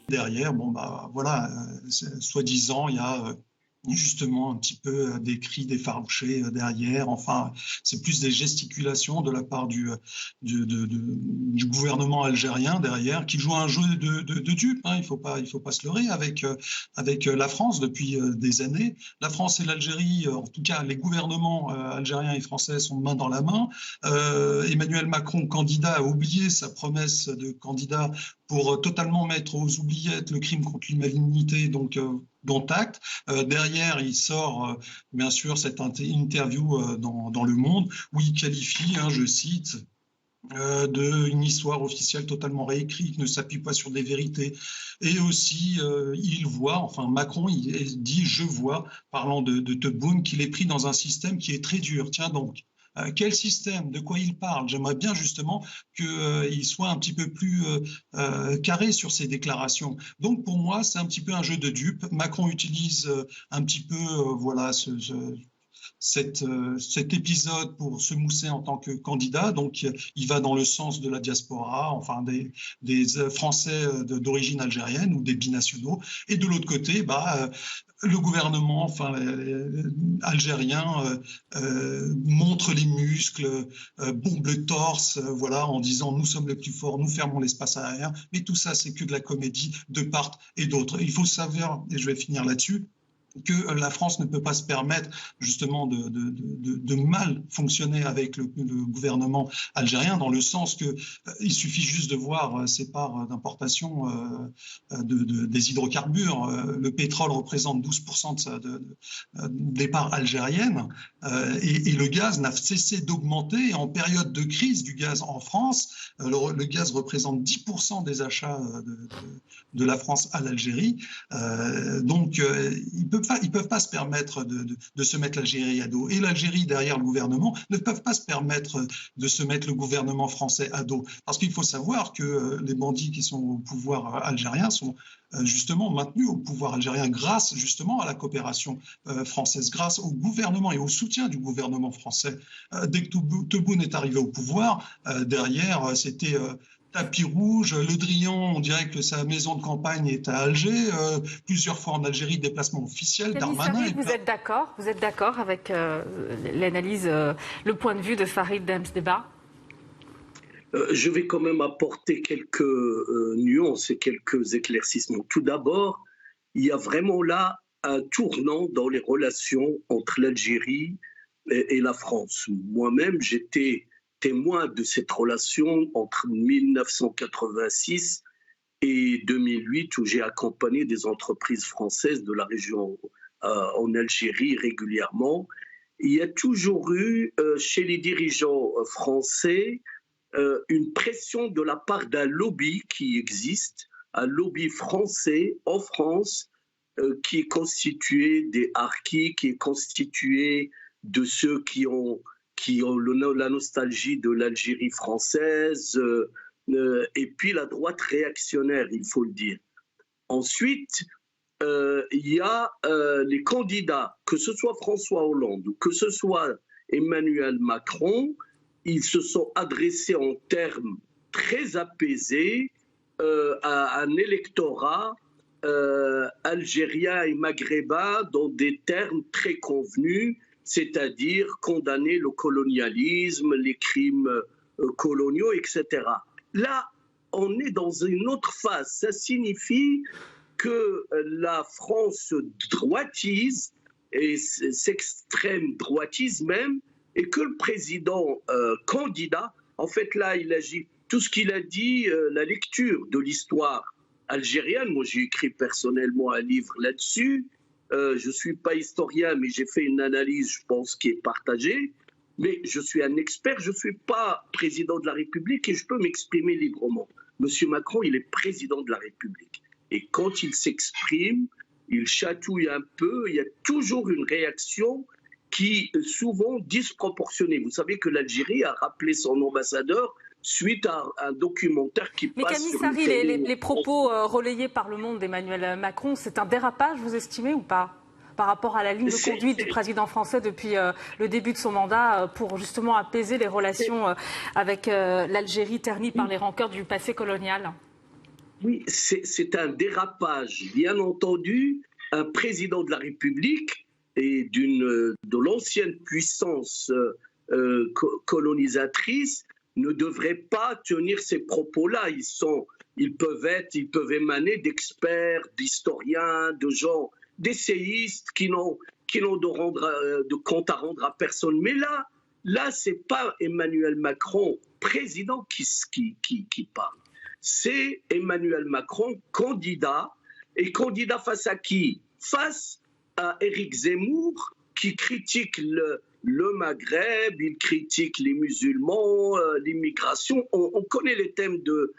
Derrière, bon bah voilà, soi-disant, il y a justement un petit peu des cris d'effarouchés derrière. Enfin, c'est plus des gesticulations de la part du gouvernement algérien derrière, qui joue un jeu de dupe. Hein. Il faut pas se leurrer avec la France depuis des années. La France et l'Algérie, en tout cas les gouvernements algériens et français sont main dans la main. Emmanuel Macron, candidat, a oublié sa promesse de candidat pour totalement mettre aux oubliettes le crime contre l'humanité, donc dont acte. Derrière, il sort, bien sûr, cette interview dans Le Monde, où il qualifie, hein, je cite, d'une histoire officielle totalement réécrite, qui ne s'appuie pas sur des vérités. Et aussi, il voit, enfin Macron, il dit « je vois », parlant de Tebboune, qu'il est pris dans un système qui est très dur. Tiens donc, quel système? De quoi il parle? J'aimerais bien justement qu'il soit un petit peu plus carré sur ses déclarations. Donc pour moi, c'est un petit peu un jeu de dupes. Macron utilise un petit peu voilà, cet épisode pour se mousser en tant que candidat. Donc, il va dans le sens de la diaspora, enfin des Français d'origine algérienne ou des binationaux. Et de l'autre côté, le gouvernement, enfin algérien, montre les muscles, bombe le torse, voilà, en disant nous sommes les plus forts, nous fermons l'espace aérien. Mais tout ça, c'est que de la comédie de part et d'autre. Il faut savoir, et je vais finir là-dessus, que la France ne peut pas se permettre justement de mal fonctionner avec le gouvernement algérien, dans le sens que il suffit juste de voir ces parts d'importation des hydrocarbures. Le pétrole représente 12% des parts algériennes et le gaz n'a cessé d'augmenter. En période de crise du gaz en France, le gaz représente 10% des achats de la France à l'Algérie. Donc, ils peuvent pas se permettre de se mettre l'Algérie à dos. Et l'Algérie, derrière le gouvernement, ne peuvent pas se permettre de se mettre le gouvernement français à dos. Parce qu'il faut savoir que les bandits qui sont au pouvoir algérien sont justement maintenus au pouvoir algérien grâce justement à la coopération française, grâce au gouvernement et au soutien du gouvernement français. Dès que Tebboune est arrivé au pouvoir, derrière, c'était... tapis rouge, Le Drian, on dirait que sa maison de campagne est à Alger, plusieurs fois en Algérie, déplacement officiel, Darmanin... Vous êtes d'accord avec l'analyse, le point de vue de Farid Bensdeba? Je vais quand même apporter quelques nuances et quelques éclaircissements. Tout d'abord, il y a vraiment là un tournant dans les relations entre l'Algérie et la France. Moi-même, j'étais témoin de cette relation entre 1986 et 2008, où j'ai accompagné des entreprises françaises de la région en Algérie régulièrement. Il y a toujours eu chez les dirigeants français une pression de la part d'un lobby qui existe, un lobby français en France qui est constitué des harkis, qui est constitué de ceux qui ont la nostalgie de l'Algérie française, et puis la droite réactionnaire, il faut le dire. Ensuite, il y a les candidats, que ce soit François Hollande ou que ce soit Emmanuel Macron, ils se sont adressés en termes très apaisés à un électorat algérien et maghrébin dans des termes très convenus, c'est-à-dire condamner le colonialisme, les crimes coloniaux, etc. Là, on est dans une autre phase. Ça signifie que la France droitise, et s'extrême droitise même, et que le président candidat, en fait là, il agit, tout ce qu'il a dit, la lecture de l'histoire algérienne, moi j'ai écrit personnellement un livre là-dessus, je ne suis pas historien, mais j'ai fait une analyse, je pense, qui est partagée, mais je suis un expert, je ne suis pas président de la République et je peux m'exprimer librement. Monsieur Macron, il est président de la République. Et quand il s'exprime, il chatouille un peu, il y a toujours une réaction qui est souvent disproportionnée. Vous savez que l'Algérie a rappelé son ambassadeur suite à un documentaire qui passe Camille sur Sari, les propos relayés par Le Monde d'Emmanuel Macron, c'est un dérapage, vous estimez, ou pas, par rapport à la ligne de conduite du président français depuis le début de son mandat pour justement apaiser les relations avec l'Algérie ternie par les rancœurs du passé colonial? Oui, c'est un dérapage. Bien entendu, un président de la République et de l'ancienne puissance colonisatrice ne devrait pas tenir ces propos-là. Ils peuvent émaner d'experts, d'historiens, de gens, d'essayistes qui n'ont de compte à rendre à personne. Mais là, c'est pas Emmanuel Macron, président, qui parle. C'est Emmanuel Macron, candidat. Et candidat face à qui? Face à Éric Zemmour, qui critique le Maghreb, il critique les musulmans, l'immigration. On connaît les thèmes de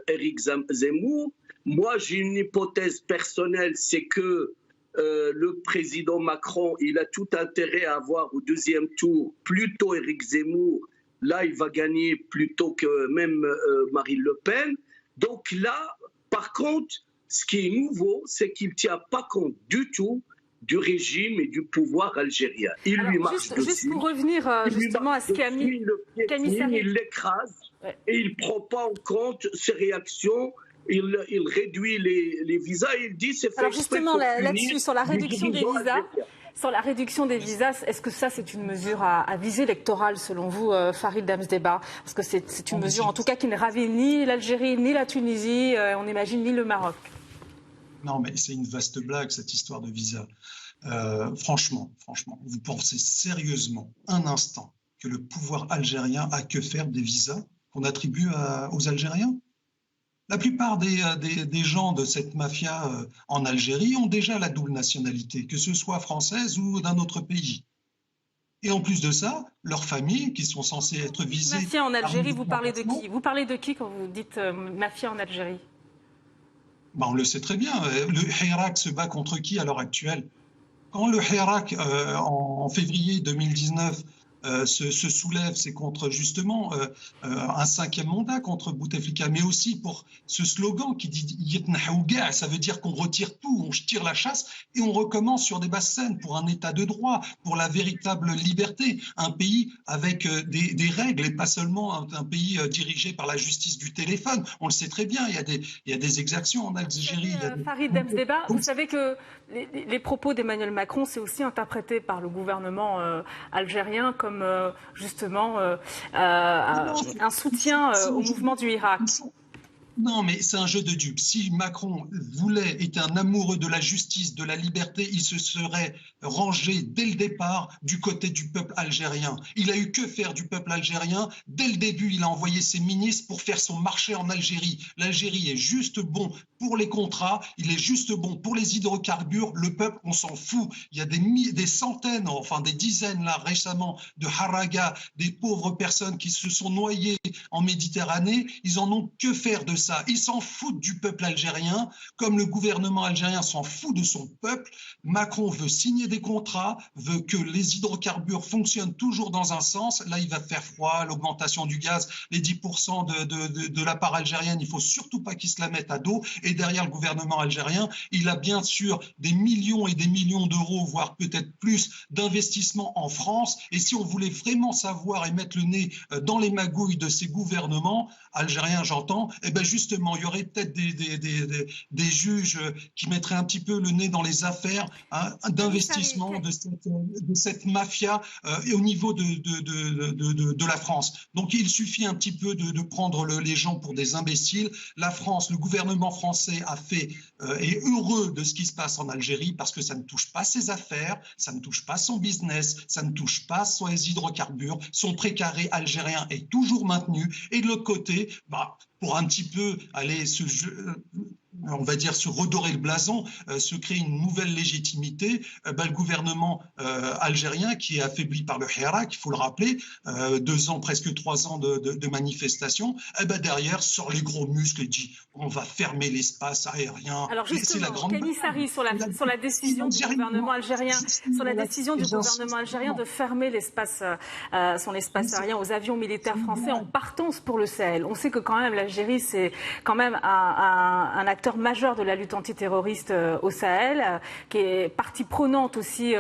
Éric Zemmour. Moi, j'ai une hypothèse personnelle, c'est que le président Macron, il a tout intérêt à avoir au deuxième tour plutôt Éric Zemmour. Là, il va gagner plutôt que même Marine Le Pen. Donc là, par contre, ce qui est nouveau, c'est qu'il ne tient pas compte du tout du régime et du pouvoir algérien. Il lui marche dessus. Juste pour revenir justement à ce qu'a mis Kani Sarri. Il l'écrase et il ne prend pas en compte ses réactions. Il réduit les visas et il dit c'est fait. Alors justement là-dessus, sur la réduction des visas. Sur la réduction des visas, est-ce que ça, c'est une mesure à visée électorale, selon vous, Farid Damsdeba? Parce que c'est une mesure, en tout cas, qui ne ravit ni l'Algérie, ni la Tunisie, on imagine, ni le Maroc. Non, mais c'est une vaste blague, cette histoire de visa. Franchement, vous pensez sérieusement, un instant, que le pouvoir algérien a que faire des visas qu'on attribue aux Algériens? La plupart des gens de cette mafia en Algérie ont déjà la double nationalité, que ce soit française ou d'un autre pays. Et en plus de ça, leurs familles, qui sont censées être visées... Mafia en Algérie, vous parlez de qui? Vous parlez de qui quand vous dites mafia en Algérie? On le sait très bien. Le Hirak se bat contre qui à l'heure actuelle? Quand le Hirak, en février 2019, se soulève, c'est contre justement un 5e mandat contre Bouteflika, mais aussi pour ce slogan qui dit Yetnahaouga, ça veut dire qu'on retire tout, on tire la chasse et on recommence sur des basses scènes pour un état de droit, pour la véritable liberté, un pays avec des règles et pas seulement un pays dirigé par la justice du téléphone. On le sait très bien, il y a des exactions en Algérie. Farid Damsdeba, vous savez que les propos d'Emmanuel Macron, c'est aussi interprété par le gouvernement algérien comme justement un soutien au mouvement du Hirak. Non, mais c'est un jeu de dupes. Si Macron était un amoureux de la justice, de la liberté, il se serait rangé dès le départ du côté du peuple algérien. Il a eu que faire du peuple algérien. Dès le début, il a envoyé ses ministres pour faire son marché en Algérie. L'Algérie est juste bon pour les contrats, il est juste bon pour les hydrocarbures. Le peuple, on s'en fout. Il y a des centaines, enfin des dizaines là récemment de haragas, des pauvres personnes qui se sont noyées en Méditerranée. Ils en ont que faire de ça. Ils s'en foutent du peuple algérien, comme le gouvernement algérien s'en fout de son peuple. Macron veut signer des contrats, veut que les hydrocarbures fonctionnent toujours dans un sens. Là, il va faire froid, l'augmentation du gaz, les 10% de la part algérienne, il ne faut surtout pas qu'ils se la mettent à dos. Et derrière le gouvernement algérien, il a bien sûr des millions et des millions d'euros, voire peut-être plus, d'investissements en France. Et si on voulait vraiment savoir et mettre le nez dans les magouilles de ces gouvernements algériens, j'entends, eh ben justement, il y aurait peut-être des juges qui mettraient un petit peu le nez dans les affaires d'investissement de cette mafia et au niveau de la France. Donc, il suffit un petit peu de prendre les gens pour des imbéciles. La France, le gouvernement français est heureux de ce qui se passe en Algérie parce que ça ne touche pas ses affaires, ça ne touche pas son business, ça ne touche pas ses hydrocarbures. Son précaré algérien est toujours maintenu. Et de l'autre côté, pour un petit peu aller on va dire se redorer le blason, se créer une nouvelle légitimité, le gouvernement algérien qui est affaibli par le Hirak, il faut le rappeler, 2 ans, presque 3 ans de manifestations, derrière sort les gros muscles et dit on va fermer l'espace aérien. Alors justement, Kani Sarri, sur la décision du gouvernement algérien, de fermer son espace aérien aux avions militaires français en partance pour le Sahel. On sait que quand même l'Algérie c'est quand même un acteur acteur majeur de la lutte antiterroriste au Sahel, qui est partie prenante aussi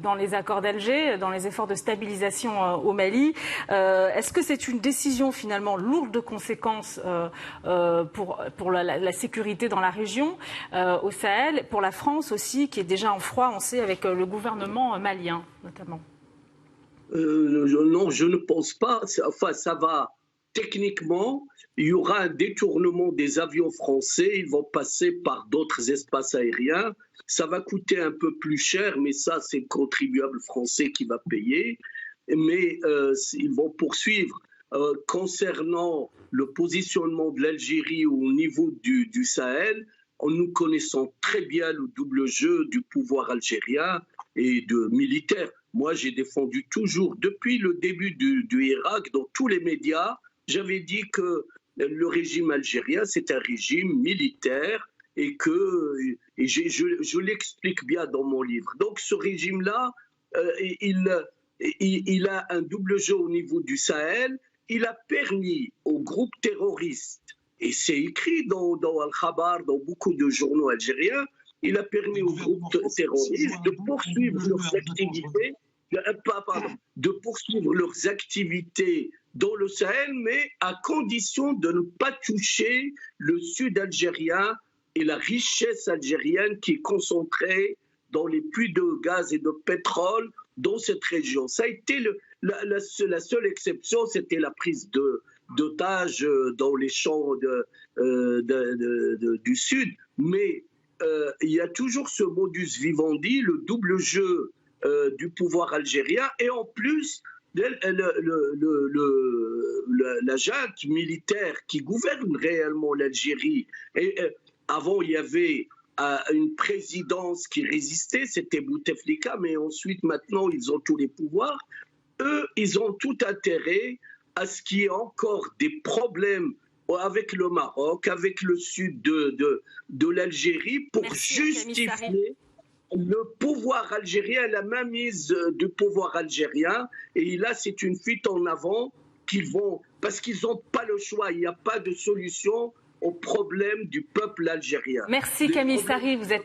dans les accords d'Alger, dans les efforts de stabilisation au Mali. Est-ce que c'est une décision finalement lourde de conséquences pour la sécurité dans la région, au Sahel, pour la France aussi, qui est déjà en froid, on sait, avec le gouvernement malien notamment? Non, je ne pense pas. Enfin, ça va. Techniquement, il y aura un détournement des avions français. Ils vont passer par d'autres espaces aériens. Ça va coûter un peu plus cher, mais ça, c'est le contribuable français qui va payer. Mais ils vont poursuivre. Concernant le positionnement de l'Algérie au niveau du Sahel, nous connaissons très bien le double jeu du pouvoir algérien et de militaire. Moi, j'ai défendu toujours, depuis le début du Irak, dans tous les médias, j'avais dit que le régime algérien, c'est un régime militaire et je l'explique bien dans mon livre. Donc, ce régime-là, il a un double jeu au niveau du Sahel. Il a permis aux groupes terroristes, et c'est écrit dans Al-Khabar, dans beaucoup de journaux algériens, il a permis aux groupes terroristes de poursuivre leurs activités dans le Sahel, mais à condition de ne pas toucher le sud algérien et la richesse algérienne qui est concentrée dans les puits de gaz et de pétrole dans cette région. Ça a été la seule exception, c'était la prise d'otages dans les champs du sud, mais il y a toujours ce modus vivendi, le double jeu du pouvoir algérien, et en plus la junte militaire qui gouverne réellement l'Algérie. Avant, il y avait une présidence qui résistait, c'était Bouteflika, mais ensuite, maintenant, ils ont tous les pouvoirs. Eux, ils ont tout intérêt à ce qu'il y ait encore des problèmes avec le Maroc, avec le sud de l'Algérie, pour justifier le pouvoir algérien, la mainmise du pouvoir algérien. Et là, c'est une fuite en avant parce qu'ils n'ont pas le choix, il n'y a pas de solution au problème du peuple algérien. Merci Camille Sari, vous êtes